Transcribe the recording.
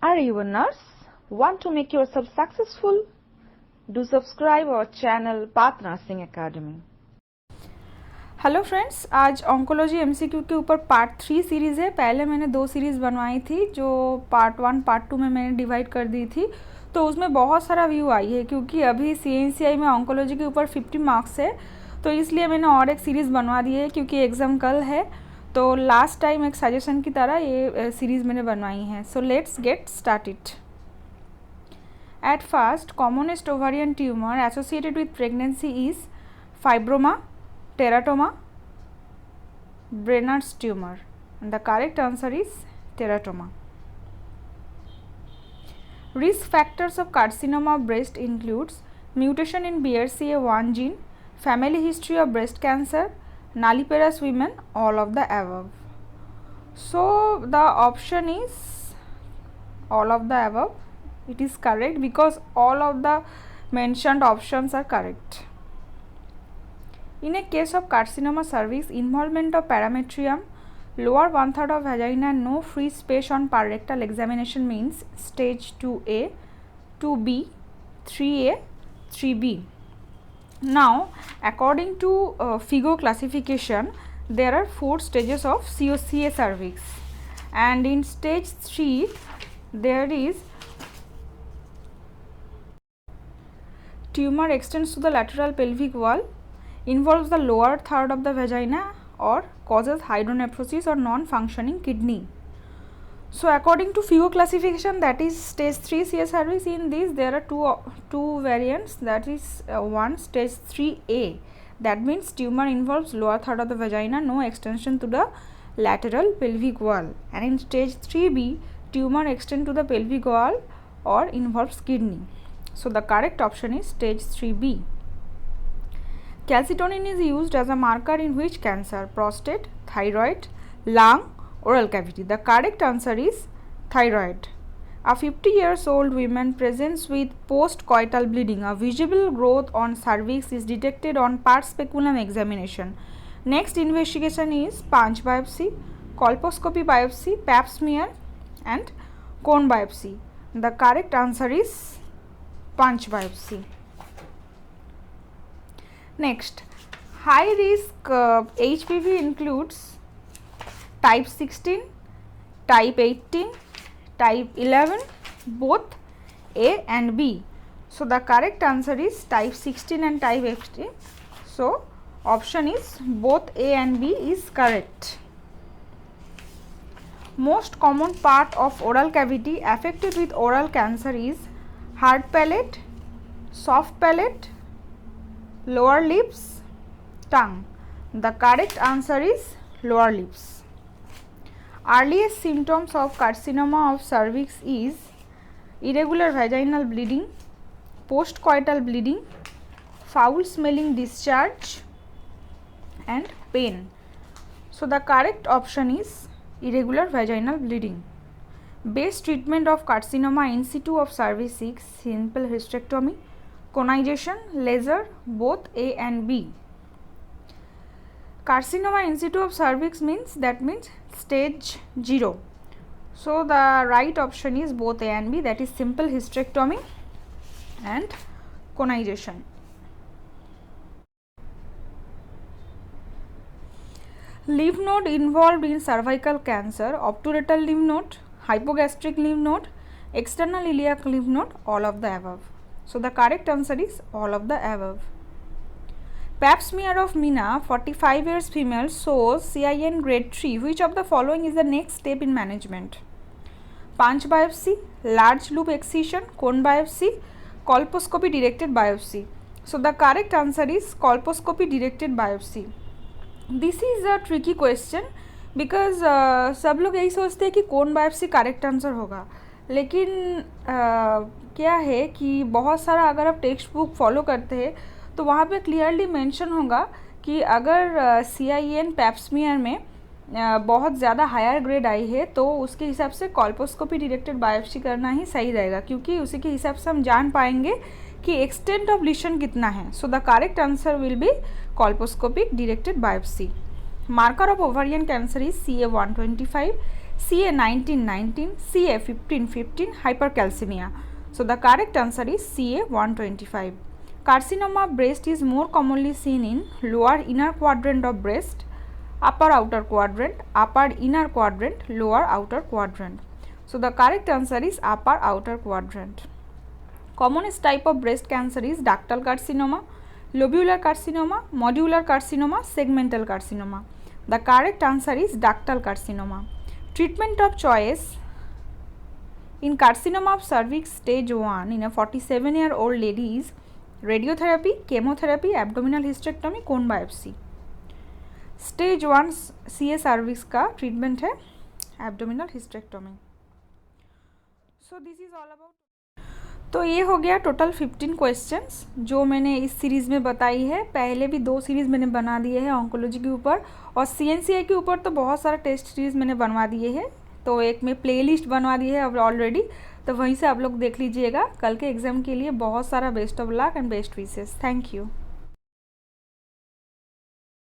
Are you a nurse? Want to make yourself successful? Do subscribe our channel Path Nursing Academy. Hello friends, आज oncology MCQ के ऊपर part 3 series है। पहले मैंने 2 series बनवाई थी जो पार्ट 1 पार्ट 2 में मैंने डिवाइड कर दी थी, तो उसमें बहुत सारा व्यू आई है। क्योंकि अभी CNCI में ऑन्कोलॉजी के ऊपर 50 मार्क्स है, तो इसलिए मैंने और एक सीरीज़ बनवा दी है क्योंकि एग्ज़ाम कल है। तो लास्ट टाइम एक सजेशन की तरह ये सीरीज़ मैंने बनवाई है। So let's get started. At first, commonest ovarian tumour associated with pregnancy is fibroma, teratoma, Brenner's tumor, and the correct answer is teratoma. Risk factors of carcinoma of breast includes mutation in BRCA1 gene, family history of breast cancer, nulliparous women, all of the above. So the option is all of the above. It is correct because all of the mentioned options are correct. In a case of carcinoma cervix, involvement of parametrium, lower 1/3 of vagina, no free space on parrectal examination means stage 2A, 2B, 3A, 3B. Now, according to FIGO classification, there are 4 stages of COCA cervix, and in stage 3, there is tumor extends to the lateral pelvic wall, involves the lower third of the vagina, or causes hydronephrosis or non-functioning kidney. So according to FIGO classification, that is stage 3 CA cervix. In this there are two variants, that is one stage 3A, that means tumor involves lower third of the vagina, no extension to the lateral pelvic wall, and in stage 3B, tumor extends to the pelvic wall or involves kidney. So the correct option is stage 3B. Calcitonin is used as a marker in which cancer? Prostate, thyroid, lung, oral cavity. The correct answer is thyroid. A 50-year-old woman presents with post-coital bleeding. A visible growth on cervix is detected on pars speculum examination. Next investigation is punch biopsy, colposcopy biopsy, pap smear, and cone biopsy. The correct answer is punch biopsy. Next, high risk HPV includes type 16, type 18, type 11, both A and B. So the correct answer is type 16 and type 18. So option is both A and B is correct. Most common part of oral cavity affected with oral cancer is hard palate, soft palate, lower lips, tongue. The correct answer is lower lips. Earliest symptoms of carcinoma of cervix is irregular vaginal bleeding, postcoital bleeding, foul smelling discharge, and pain. So the correct option is irregular vaginal bleeding. Best treatment of carcinoma in situ of cervix is simple hysterectomy, conization, laser, both A and B. Carcinoma in situ of cervix means stage 0. So the right option is both A and B, that is simple hysterectomy and conization. Lymph node involved in cervical cancer: obturator lymph node, hypogastric lymph node, external iliac lymph node, all of the above. So the correct answer is all of the above. Pap smear of Mina, 45 years female, shows CIN grade 3. Which of the following is the next step in management? Punch biopsy, large loop excision, cone biopsy, colposcopy directed biopsy. So the correct answer is colposcopy directed biopsy. This is a tricky question because सब लोग यही सोचते हैं कि कौन biopsy correct answer होगा, लेकिन क्या है कि बहुत सारा अगर आप टेक्स्ट बुक फॉलो करते हैं तो वहाँ पे क्लियरली मेंशन होगा कि अगर CIN पैप स्मीयर में बहुत ज़्यादा हायर ग्रेड आई है तो उसके हिसाब से कॉल्पोस्कोपी डायरेक्टेड बायोप्सी करना ही सही रहेगा, क्योंकि उसी के हिसाब से हम जान पाएंगे कि एक्सटेंट ऑफ लीशन कितना है. So the correct answer will be colposcopic directed biopsy. Marker of ovarian cancer is CA125, CA 1919, CA 1515, hypercalcemia. So the correct answer is CA 125. Carcinoma of breast is more commonly seen in lower inner quadrant of breast, upper outer quadrant, upper inner quadrant, lower outer quadrant. So the correct answer is upper outer quadrant. Commonest type of breast cancer is ductal carcinoma, lobular carcinoma, modular carcinoma, segmental carcinoma. The correct answer is ductal carcinoma. Treatment of choice in carcinoma of cervix stage 1 in a 47-year-old lady is radiotherapy, chemotherapy, abdominal hysterectomy, cone biopsy. Stage 1 CA cervix का treatment है abdominal hysterectomy. So this is all about. तो ये हो गया total 15 questions जो मैंने इस series में बताई है. पहले भी 2 सीरीज़ मैंने बना दिए हैं ऑन्कोलॉजी के ऊपर, और CNCI के ऊपर तो बहुत सारा टेस्ट सीरीज़ मैंने बनवा दिए हैं. तो एक में प्लेलिस्ट बनवा दी है अब ऑलरेडी, तो वहीं से आप लोग देख लीजिएगा. कल के एग्ज़ाम के लिए बहुत सारा best of luck and best wishes. Thank you.